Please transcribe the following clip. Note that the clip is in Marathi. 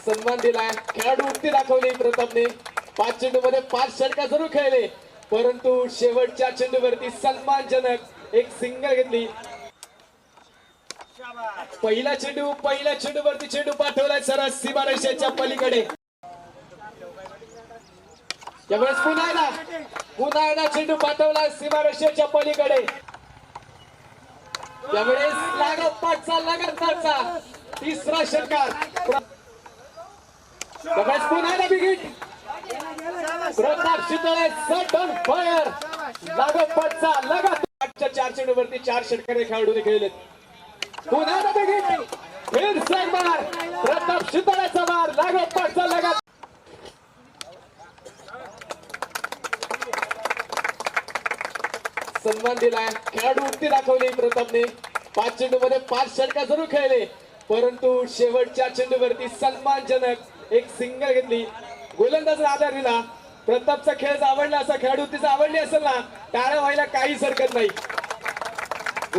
सन्मान दिलाय. खेळाडू उक्ती दाखवली प्रतापने. 5 चेंडूमध्ये 5 षटका जरूर खेळले, परंतु शेवटच्या चेंडूवरती सन्मानजनक एक सिंगल घेतली. पहिल्या चेंडूवरती चेंडू पाठवलाय सरस सीमारेषेच्या पलीकडे. त्यावेळेस पुन्हा एकदा चेंडू पाठवलाय सीमारेषेच्या पलीकडे. त्यावेळेस लागोपाठचा लगातारचा तिसरा षटकार. त्यावेळेस पुन्हा एकदा बिगिट. Pratap Shitale set on fire. लागोपाठचा लगातारच्या 4 चेंडूवरती 4 षटकारे खेळाडूने खेळलेत. पुन्हा एकदा बिगिट. फिर से एक बार प्रताप शितळेचा मार. लागोपाठचा लगातार. सन्मान दिलाय. खेळाडू उक्ती दाखवली प्रतापने. 5 चेंडूमध्ये 5 षटका जरूर खेळले, परंतु शेवटच्या चेंडूवरती सन्मानजनक एक सिंगल घेतली. गोलंदाज आधार दिला. प्रतापचा खेळ आवडला, असा खेळाडू तिचा आवडली असेल ना, टाळ्या व्हायला काहीच हरकत नाही.